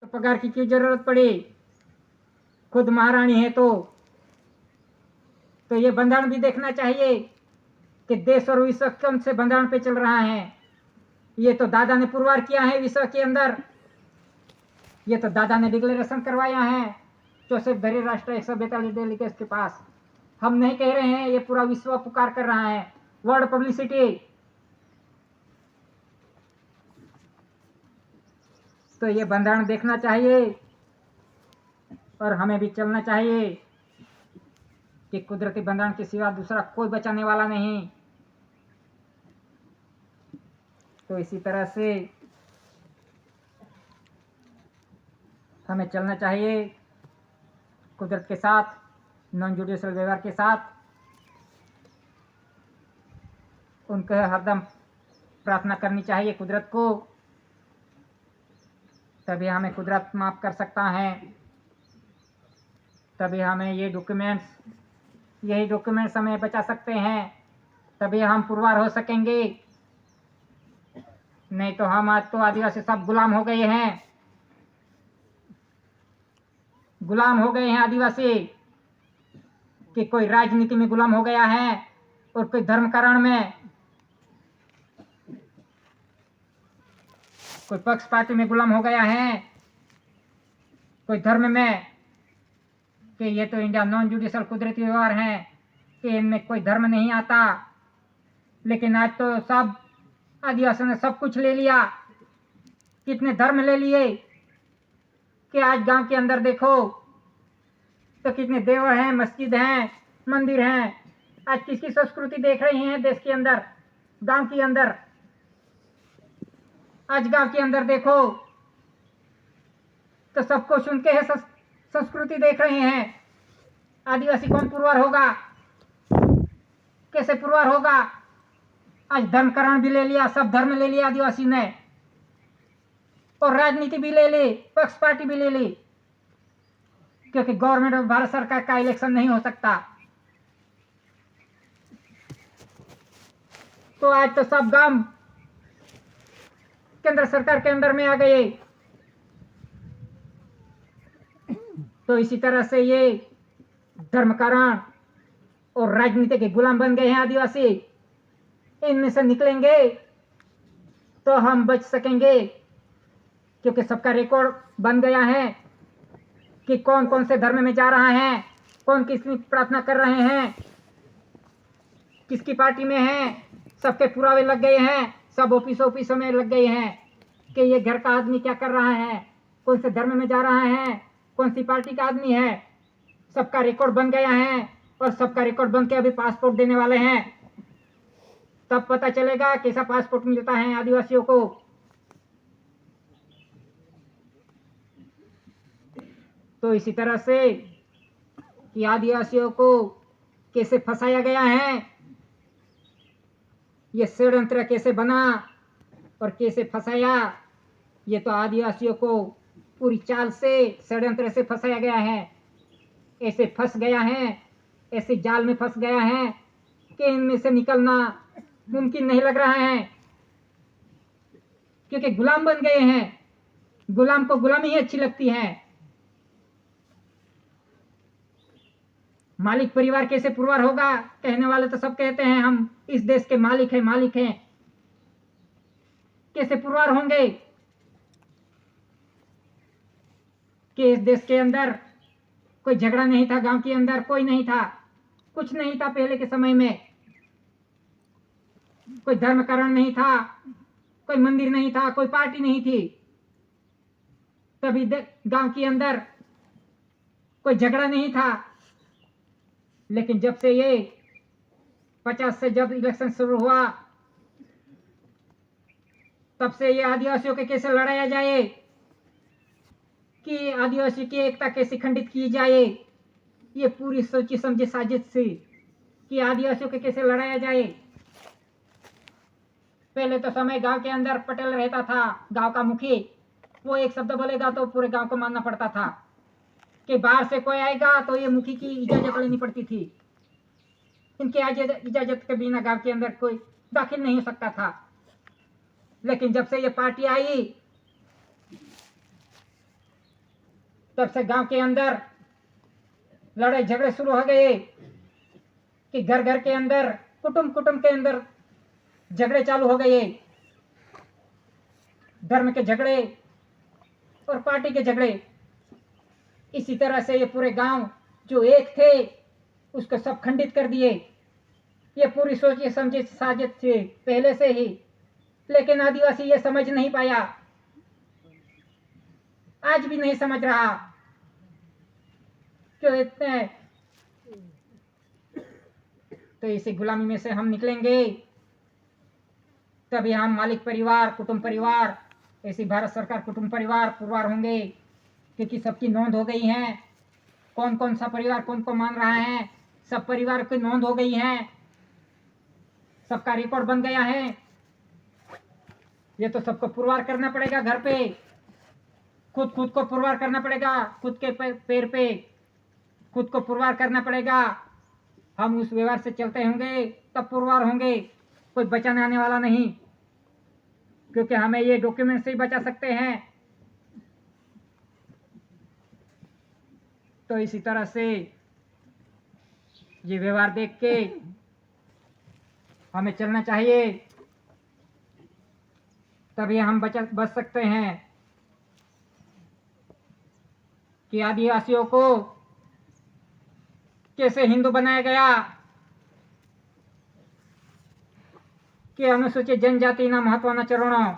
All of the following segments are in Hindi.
पगार की क्यों जरूरत पड़ी? खुद महारानी है तो ये बंधारण भी देखना चाहिए कि देश और विश्व कौन से बंधारण पे चल रहा है। ये तो दादा ने पुरवार किया है विश्व के अंदर, ये तो दादा ने डिक्लेरेशन करवाया है 64 धरी राष्ट्र 142 डेलीगेट्स के पास। हम नहीं कह रहे हैं, ये पूरा विश्व पुकार कर रहा है, वर्ल्ड पब्लिसिटी। तो ये बंधारण देखना चाहिए और हमें भी चलना चाहिए कि कुदरती बंधारण के सिवा दूसरा कोई बचाने वाला नहीं। तो इसी तरह से हमें चलना चाहिए कुदरत के साथ, नॉन जुडिशियल व्यवहार के साथ। उनको हरदम प्रार्थना करनी चाहिए कुदरत को, तभी हमें कुदरत माफ कर सकता है। तभी हमें यही डॉक्यूमेंट्स हमें बचा सकते हैं, तभी हम पुरवार हो सकेंगे। नहीं तो हम आज तो आदिवासी सब गुलाम हो गए हैं, गुलाम हो गए हैं आदिवासी, कि कोई राजनीति में गुलाम हो गया है और कोई धर्म कारण में, कोई पक्ष पार्टी में गुलाम हो गया है, कोई धर्म में, कि ये तो इंडिया नॉन जुडिशियल कुदरती व्यवहार है कि इनमें कोई धर्म नहीं आता। लेकिन आज तो सब आदिवासियों ने सब कुछ ले लिया। कितने धर्म ले लिए कि आज गांव के अंदर देखो तो कितने देव हैं, मस्जिद हैं, मंदिर हैं। आज किसकी संस्कृति देख रही हैं देश के अंदर, गांव के अंदर? आज गांव के अंदर देखो तो सबको सुन के है संस्कृति देख रहे हैं। आदिवासी कौन पुरवार होगा, कैसे पुरवार होगा? आज धर्मकरण भी ले लिया, सब धर्म ले लिया आदिवासी ने, और राजनीति भी ले ली, पक्ष पार्टी भी ले ली, क्योंकि गवर्नमेंट और भारत सरकार का इलेक्शन नहीं हो सकता। तो आज तो सब गांव केंद्र सरकार के अंदर में आ गए। तो इसी तरह से ये धर्मकरण और राजनीति के गुलाम बन गए हैं आदिवासी। इनमें से निकलेंगे तो हम बच सकेंगे, क्योंकि सबका रिकॉर्ड बन गया है कि कौन कौन से धर्म में जा रहा है, कौन किसकी प्रार्थना कर रहे हैं, किसकी पार्टी में है। सबके पुरावे लग गए हैं, सब ऑफिसों में लग गए हैं कि ये घर का आदमी क्या कर रहा है, कौन से धर्म में जा रहा है, कौन सी पार्टी का आदमी है। सबका रिकॉर्ड बन गया है और सबका रिकॉर्ड बन के अभी पासपोर्ट देने वाले हैं। तब पता चलेगा कैसा पासपोर्ट मिलता है आदिवासियों को। तो इसी तरह से कि आदिवासियों को कैसे फंसाया गया है, ये षड्यंत्र कैसे बना और कैसे फंसाया, ये तो आदिवासियों को पूरी चाल से षड्यंत्र से फंसाया गया है। ऐसे फंस गया है, ऐसे जाल में फंस गया है कि इनमें से निकलना मुमकिन नहीं लग रहा है, क्योंकि गुलाम बन गए हैं। गुलाम को गुलामी ही अच्छी लगती है। मालिक परिवार कैसे पुरवार होगा? कहने वाले तो सब कहते हैं हम इस देश के मालिक हैं, मालिक हैं। कैसे पुरवार होंगे कि इस देश के अंदर कोई झगड़ा नहीं था, गांव के अंदर कोई नहीं था, कुछ नहीं था पहले के समय में, कोई धर्मकरण नहीं था, कोई मंदिर नहीं था, कोई पार्टी नहीं थी। तभी गांव के अंदर कोई झगड़ा नहीं था। लेकिन जब से ये 50 से जब इलेक्शन शुरू हुआ, तब से ये आदिवासियों के कैसे लड़ाया जाए, कि आदिवासी की एकता कैसे खंडित की जाए, ये पूरी सोची समझी साजिश थी कि आदिवासियों के कैसे लड़ाया जाए। पहले तो समय गांव के अंदर पटेल रहता था, गांव का मुखी, वो एक शब्द बोलेगा तो पूरे गांव को मानना पड़ता था, कि बाहर से कोई आएगा तो ये मुखी की इजाजत लेनी पड़ती थी। इनके इजाजत के बिना गांव के अंदर कोई दाखिल नहीं हो सकता था। लेकिन जब से ये पार्टी आई तब से गांव के अंदर लड़ाई झगड़े शुरू हो गए कि घर घर के अंदर, कुटुंब कुटुंब के अंदर झगड़े चालू हो गए, धर्म के झगड़े और पार्टी के झगड़े। इसी तरह से ये पूरे गांव जो एक थे उसको सब खंडित कर दिए। ये पूरी सोची समझी साजिश थी पहले से ही, लेकिन आदिवासी ये समझ नहीं पाया, आज भी नहीं समझ रहा। क्यों इतने? तो इसी गुलामी में से हम निकलेंगे तभी हम मालिक परिवार, कुटुंब परिवार, ऐसी भारत सरकार कुटुंब परिवार पुरवार होंगे, क्योंकि सबकी नोंद हो गई है। कौन कौन सा परिवार कौन को मान रहा है, सब परिवार की नोंद हो गई है, सबका रिकॉर्ड बन गया है। ये तो सबको पुरवार करना पड़ेगा, घर पे खुद को पुरवार करना पड़ेगा, खुद के पैर पे खुद को पुरवार करना पड़ेगा। हम उस व्यवहार से चलते होंगे तब पुरवार होंगे, कोई बचाने आने वाला नहीं, क्योंकि हमें ये डॉक्यूमेंट से ही बचा सकते हैं। तो इसी तरह से ये व्यवहार देख के हमें चलना चाहिए, तभी हम बच सकते हैं। कि आदिवासियों को कैसे हिंदू बनाया गया, कि अनुसूचित जनजाति ना महत्वना चरणों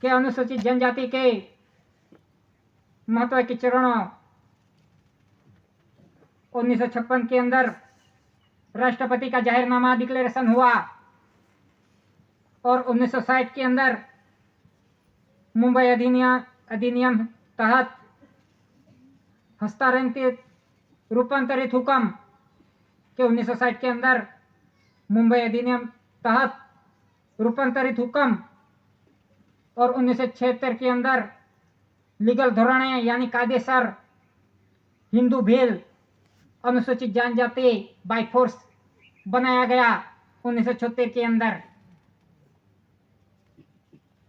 के अनुसूचित जनजाति के महत्व के चरणों 1956 के अंदर राष्ट्रपति का जाहिरनामा डिक्लेरेशन हुआ और 1960 के अंदर मुंबई अधिनियम तहत हस्तांतरित रूपांतरित हुक्म के 1960 के अंदर मुंबई अधिनियम तहत रूपांतरित हुक्म और 1976 के अंदर लीगल धोरणे यानी कायदेसर हिंदू भील अनुसूचित जनजाति बाय फोर्स बनाया गया 1976 के अंदर।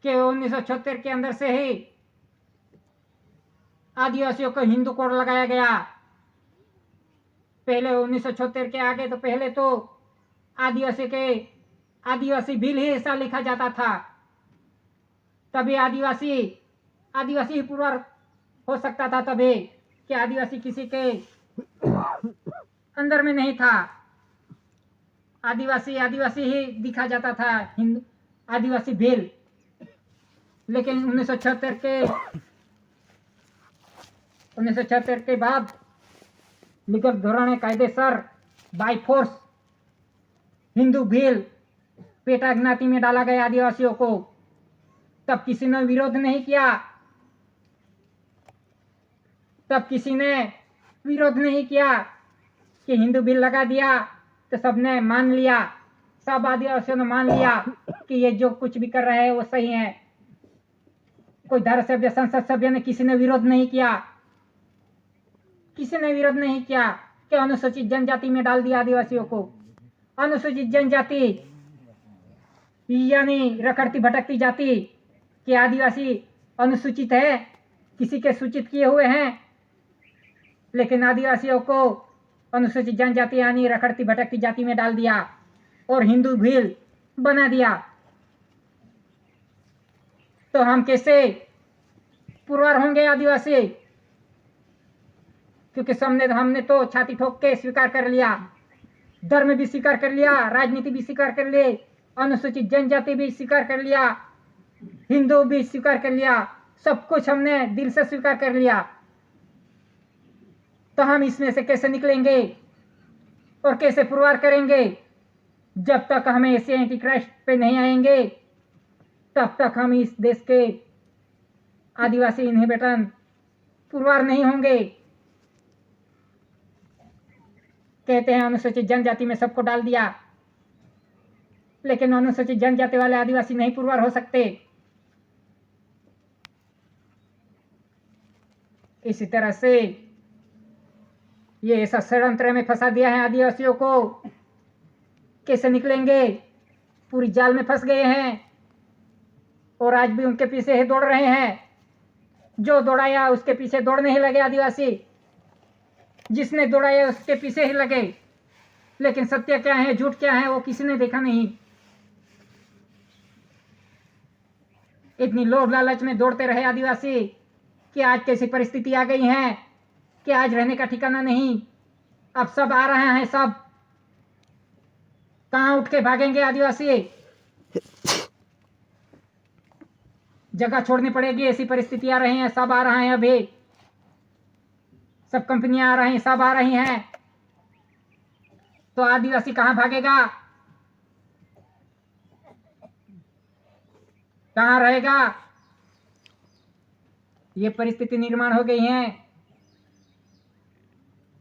के 1976 के अंदर से ही आदिवासियों को हिंदू कोड लगाया गया। पहले 1976 के आगे तो पहले तो आदिवासी बिल ही ऐसा लिखा जाता था, तभी आदिवासी ही पुरवार हो सकता था, तभी कि आदिवासी किसी के अंदर में नहीं था। आदिवासी ही दिखा जाता था हिंदू आदिवासी बिल। लेकिन 1976 के बाद लीगल धोरणे कायदेसर बाय फोर्स हिंदू भील पेटा ज्ञाति में डाला गया आदिवासियों को। तब किसी ने विरोध नहीं किया, कि हिंदू बिल लगा दिया तो सबने मान लिया, सब आदिवासियों ने मान लिया कि ये जो कुछ भी कर रहे हैं वो सही है। कोई धारासभ्य, संसद सभ्य ने किसी ने विरोध नहीं किया, कि अनुसूचित जनजाति में डाल दिया आदिवासियों को। अनुसूचित जनजाति यानी रखड़ती भटकती जाति, कि आदिवासी अनुसूचित है, किसी के सूचित किए हुए हैं, लेकिन आदिवासियों को अनुसूचित जनजाति यानी रखड़ती भटकती जाति में डाल दिया और हिंदू भील बना दिया। तो हम कैसे पुरवार होंगे आदिवासी? क्योंकि हमने तो छाती ठोक के स्वीकार कर लिया, धर्म भी स्वीकार कर लिया, राजनीति भी स्वीकार कर ली, अनुसूचित जनजाति भी स्वीकार कर लिया, हिंदू भी स्वीकार कर लिया, सब कुछ हमने दिल से स्वीकार कर लिया। तो हम इसमें से कैसे निकलेंगे और कैसे पुरवार करेंगे? जब तक हमें ऐसे एंटीक्राइस्ट पे नहीं आएंगे तब तक हम इस देश के आदिवासी इनहेबिटेंट पुरवार नहीं होंगे। कहते हैं अनुसूचित जनजाति में सबको डाल दिया, लेकिन अनुसूचित जनजाति वाले आदिवासी नहीं पुरवार हो सकते। इसी तरह से ये ऐसा षड्यंत्र में फंसा दिया है आदिवासियों को। कैसे निकलेंगे? पूरी जाल में फंस गए हैं और आज भी उनके पीछे ही दौड़ रहे हैं। जो दौड़ाया उसके पीछे दौड़ने ही लगे आदिवासी, जिसने दौड़ाया उसके पीछे ही लगे, लेकिन सत्य क्या है झूठ क्या है वो किसी ने देखा नहीं। इतनी लोभ लालच में दौड़ते रहे आदिवासी कि आज कैसी परिस्थिति आ गई है कि आज रहने का ठिकाना नहीं। अब सब आ रहे हैं, सब कहां उठ के भागेंगे आदिवासी, जगह छोड़नी पड़ेगी, ऐसी परिस्थिति आ रही है। सब आ रहे हैं, अभी सब कंपनियां आ रही हैं, सब आ रही हैं, तो आदिवासी कहां भागेगा, कहां रहेगा। ये परिस्थिति निर्माण हो गई है।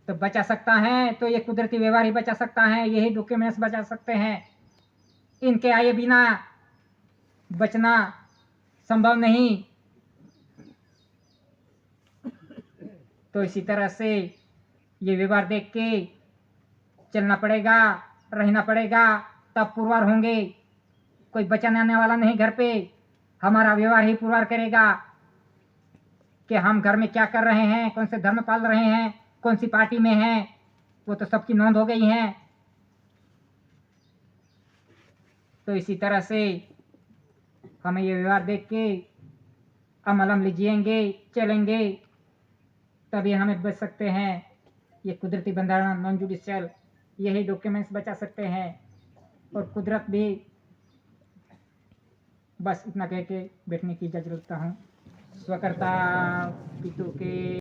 तो बचा सकता है तो ये कुदरती व्यवहार ही बचा सकता है, यही डॉक्यूमेंट्स बचा सकते हैं। इनके आए बिना बचना संभव नहीं। तो इसी तरह से ये व्यवहार देख के चलना पड़ेगा, रहना पड़ेगा, तब पुरवार होंगे। कोई बचाने आने वाला नहीं घर पे, हमारा व्यवहार ही पुरवार करेगा कि हम घर में क्या कर रहे हैं, कौन से धर्म पाल रहे हैं, कौन सी पार्टी में हैं, वो तो सबकी नोंद हो गई है। तो इसी तरह से हमें ये व्यवहार देख के अमल जिएंगे, चलेंगे, तभी हमें बच सकते हैं। ये कुदरती बंधारण नॉन जुडिशियल यही डॉक्यूमेंट्स बचा सकते हैं, और कुदरत भी। बस इतना कह के बैठने की इजाजत रखता हूँ। स्वकर्ता पितु के